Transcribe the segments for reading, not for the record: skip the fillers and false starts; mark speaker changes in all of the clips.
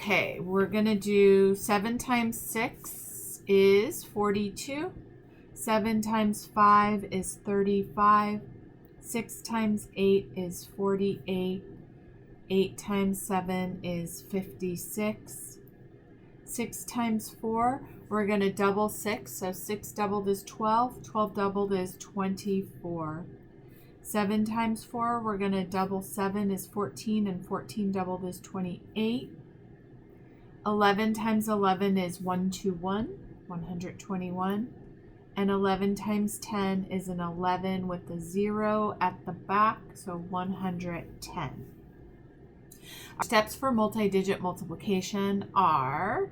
Speaker 1: Okay, we're going to do 7 times 6 is 42. 7 times 5 is 35. 6 times 8 is 48. 8 times 7 is 56. 6 times 4, we're going to double 6. So 6 doubled is 12. 12 doubled is 24. 7 times 4, we're going to double 7 is 14. And 14 doubled is 28. 11 times 11 is 121, 121. And 11 times 10 is an 11 with a 0 at the back, so 110. Our steps for multi-digit multiplication are,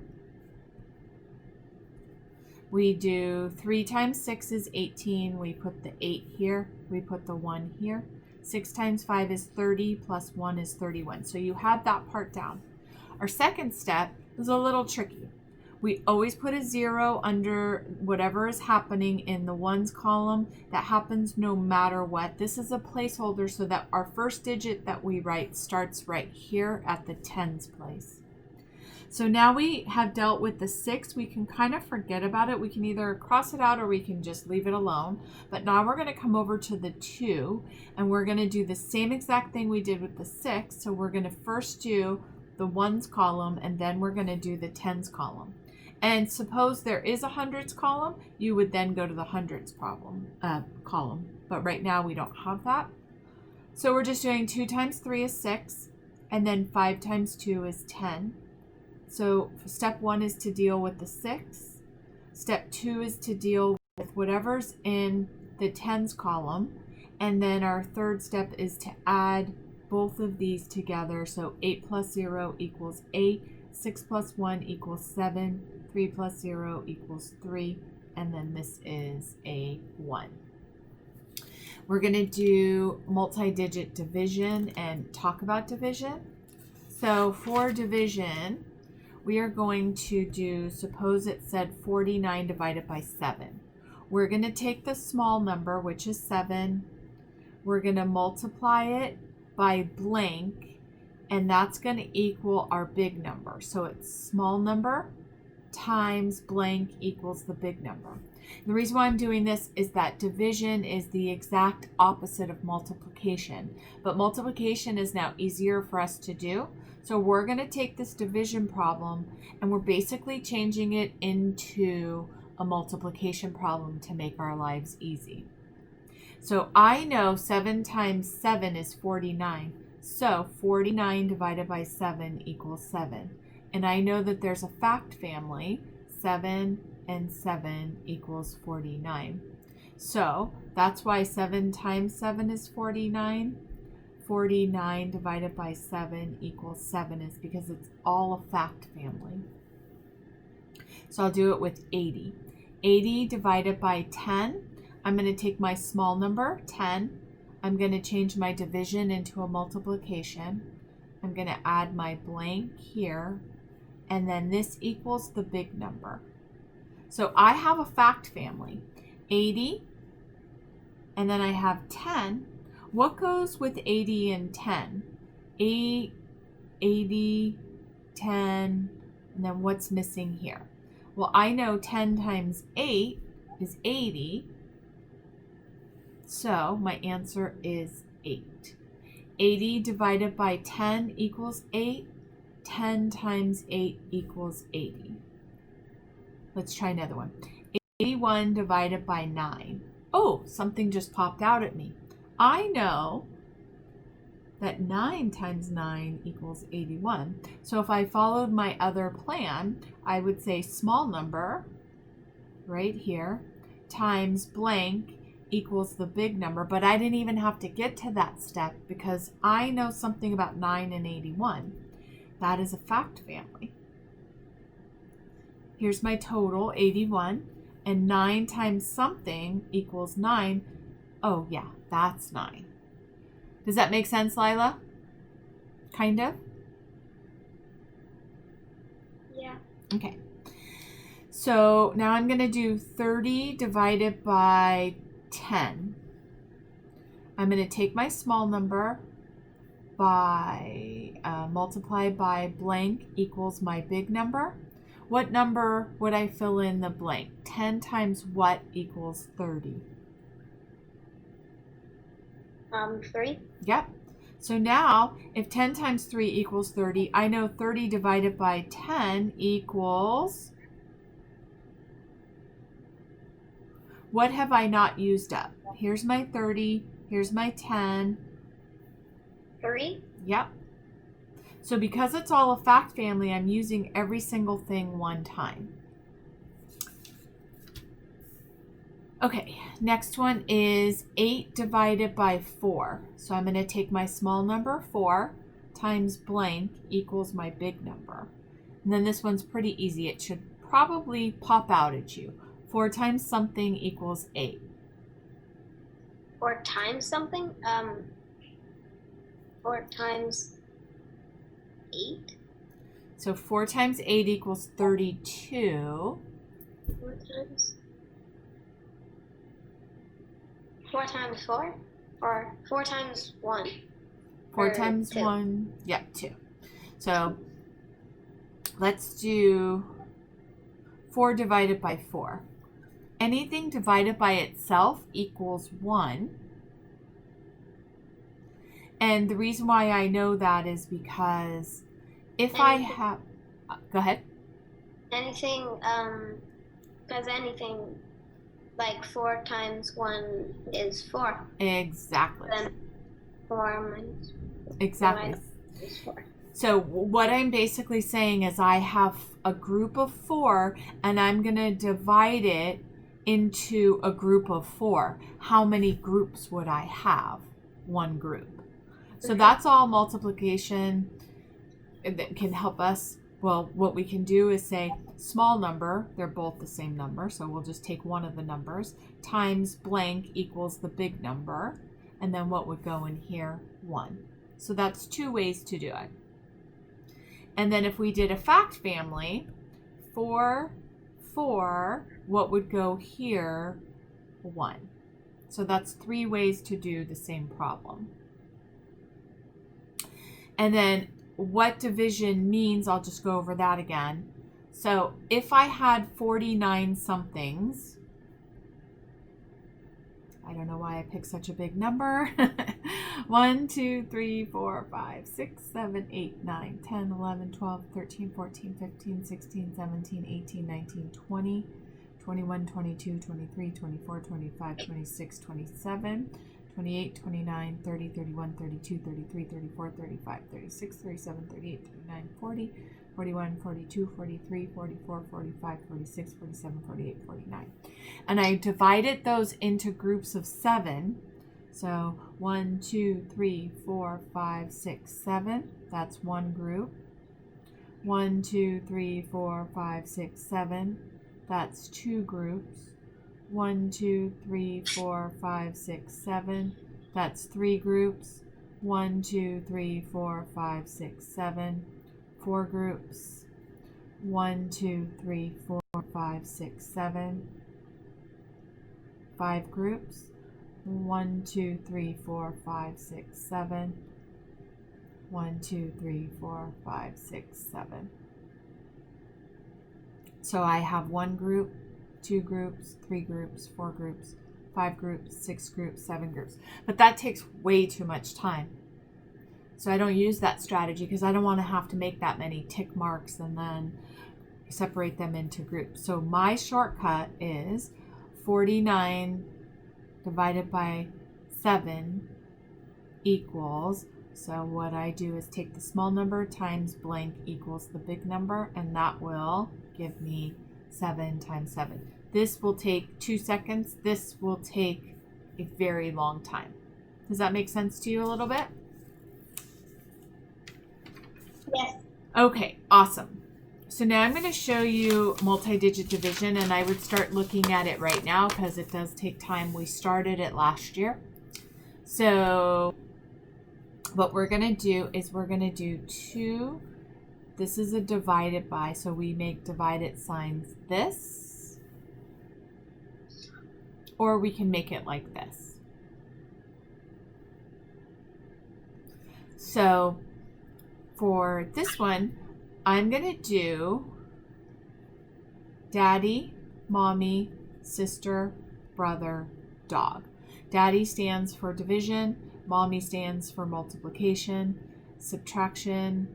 Speaker 1: we do 3 times 6 is 18. We put the 8 here. We put the 1 here. 6 times 5 is 30 plus 1 is 31. So you had that part down. Our second step is a little tricky. We always put a 0 under whatever is happening in the ones column. That happens no matter what. This is a placeholder so that our first digit that we write starts right here at the tens place. So now we have dealt with the 6. We can kind of forget about it. We can either cross it out or we can just leave it alone. But now we're going to come over to the 2 and we're going to do the same exact thing we did with the 6. So we're going to first do the ones column and then we're going to do the tens column. And suppose there is a hundreds column, you would then go to the hundreds column. But right now we don't have that. So we're just doing 2 times 3 is 6, and then 5 times 2 is 10. So step 1 is to deal with the 6. Step 2 is to deal with whatever's in the tens column. And then our third step is to add both of these together. So 8 plus 0 equals 8. 6 plus 1 equals 7. 3 plus 0 equals 3. And then this is a 1. We're going to do multi-digit division and talk about division. So for division, we are going to do, suppose it said 49 divided by 7. We're going to take the small number, which is 7. We're going to multiply it by blank, and that's going to equal our big number. So it's small number times blank equals the big number. The reason why I'm doing this is that division is the exact opposite of multiplication, but multiplication is now easier for us to do. So we're going to take this division problem and we're basically changing it into a multiplication problem to make our lives easy. So I know 7 times 7 is 49. So 49 divided by 7 equals 7. And I know that there's a fact family, 7 and 7 equals 49. So that's why 7 times 7 is 49. 49 divided by 7 equals 7 is because it's all a fact family. So I'll do it with 80. 80 divided by 10. I'm going to take my small number, 10. I'm going to change my division into a multiplication. I'm going to add my blank here. And then this equals the big number. So I have a fact family, 80, and then I have 10. What goes with 80 and 10? 80, 10, and then what's missing here? Well, I know 10 times 8 is 80. So my answer is 8. 80 divided by 10 equals 8. 10 times 8 equals 80. Let's try another one. 81 divided by 9. Oh, something just popped out at me. I know that 9 times 9 equals 81. So if I followed my other plan, I would say small number, right here, times blank equals the big number. But I didn't even have to get to that step because I know something about 9 and 81. That is a fact family. Here's my total, 81, and 9 times something equals 9. Oh yeah, that's 9. Does that make sense, Lila? Kind of?
Speaker 2: Yeah.
Speaker 1: Okay. So now I'm going to do 30 divided by 10. I'm going to take my small number, multiply by blank equals my big number. What number would I fill in the blank? 10 times what equals 30?
Speaker 2: 3.
Speaker 1: Yep. So now, if 10 times 3 equals 30, I know 30 divided by 10 equals... What have I not used up? Here's my 30. Here's my 10.
Speaker 2: 3.
Speaker 1: Yep. So because it's all a fact family, I'm using every single thing one time. Okay, next one is 8 divided by 4. So I'm going to take my small number 4 times blank equals my big number. And then this one's pretty easy. It should probably pop out at you. 4 times something equals 8.
Speaker 2: 4 times something? 4 times 8?
Speaker 1: So 4 times 8 equals 32.
Speaker 2: 4 times 4? Or 4 times 1?
Speaker 1: 4 times
Speaker 2: 2.
Speaker 1: 1, yeah, 2. So let's do 4 divided by 4. Anything divided by itself equals 1. And the reason why I know that is because if I have... Go ahead.
Speaker 2: Anything, because anything like 4 times 1 is 4.
Speaker 1: Exactly.
Speaker 2: Then 4 minus...
Speaker 1: Exactly.
Speaker 2: Is 4.
Speaker 1: So what I'm basically saying is I have a group of 4 and I'm going to divide it into a group of 4. How many groups would I have? One group. So that's all multiplication that can help us. Well, what we can do is say small number, they're both the same number, so we'll just take one of the numbers, times blank equals the big number, and then what would go in here? 1. So that's 2 ways to do it. And then if we did a fact family, 4, 4, what would go here? 1. So that's 3 ways to do the same problem. And then what division means, I'll just go over that again. So if I had 49 somethings, I don't know why I picked such a big number. 1, 2, 3, 4, 5, 6, 7, 8, 9, 10, 11, 12, 13, 14, 15, 16, 17, 18, 19, 20, 21, 22, 23, 24, 25, 26, 27, 28, 29, 30, 31, 32, 33, 34, 35, 36, 37, 38, 39, 40, 41, 42, 43, 44, 45, 46, 47, 48, 49. And I divided those into groups of 7. So 1, 2, 3, 4, 5, 6, 7. That's one group. 1, 2, 3, 4, 5, 6, 7. That's 2 groups. 1, 2, 3, 4, 5, 6, 7. That's 3 groups. 1, 2, 3, 4, 5, 6, 7. 4 groups. 1, 2, 3, 4, 5, 6, 7. 5 groups. 1, 2, 3, 4, 5, 6, 7. 1, 2, 3, 4, 5, 6, 7. So I have 1 group, 2 groups, 3 groups, 4 groups, 5 groups, 6 groups, 7 groups. But that takes way too much time. So I don't use that strategy because I don't want to have to make that many tick marks and then separate them into groups. So my shortcut is 49 divided by 7 equals, so what I do is take the small number times blank equals the big number, and that will give me 7 times 7. This will take 2 seconds. This will take a very long time. Does that make sense to you a little bit?
Speaker 2: Yes.
Speaker 1: Okay, awesome. So now I'm going to show you multi-digit division, and I would start looking at it right now because it does take time. We started it last year. So what we're going to do is we're going to do 2. This is a divided by, so we make divided signs this, or we can make it like this. So for this one, I'm going to do daddy, mommy, sister, brother, dog. Daddy stands for division, mommy stands for multiplication, subtraction,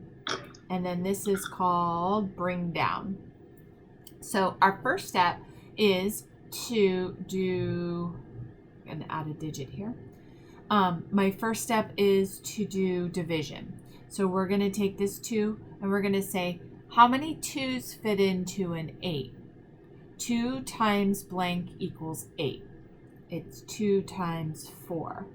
Speaker 1: and then this is called bring down. So our first step is to do, I'm going to add a digit here. My first step is to do division. So we're going to take this 2 and we're going to say, how many 2's fit into an 8? 2 times blank equals 8. It's 2 times 4.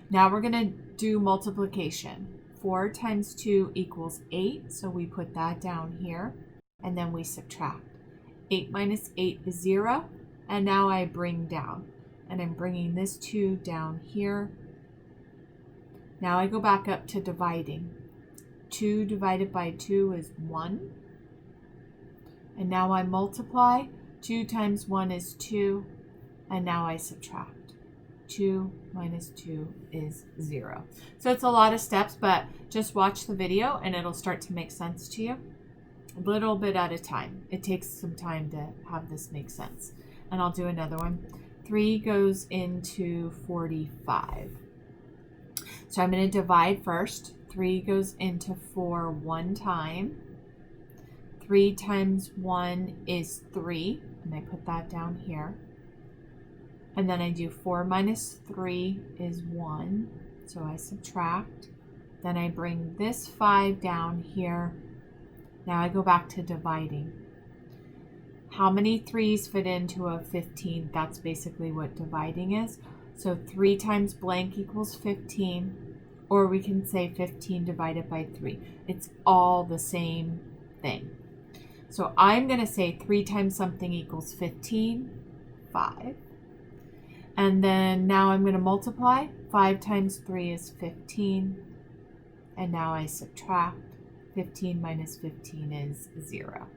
Speaker 1: Now we're going to do multiplication. 4 times 2 equals 8, so we put that down here, and then we subtract. 8 minus 8 is 0, and now I bring down. And I'm bringing this 2 down here. Now I go back up to dividing. 2 divided by 2 is 1. And now I multiply. 2 times 1 is 2. And now I subtract. 2 minus 2 is 0. So it's a lot of steps, but just watch the video and it'll start to make sense to you. A little bit at a time. It takes some time to have this make sense. And I'll do another one. 3 goes into 45. So I'm going to divide first. 3 goes into 4 one time. 3 times 1 is 3, and I put that down here. And then I do 4 minus 3 is 1, so I subtract. Then I bring this 5 down here. Now I go back to dividing. How many 3's fit into a 15? That's basically what dividing is. So 3 times blank equals 15, or we can say 15 divided by 3. It's all the same thing. So I'm going to say 3 times something equals 15, 5. And then now I'm going to multiply. 5 times 3 is 15. And now I subtract. 15 minus 15 is 0.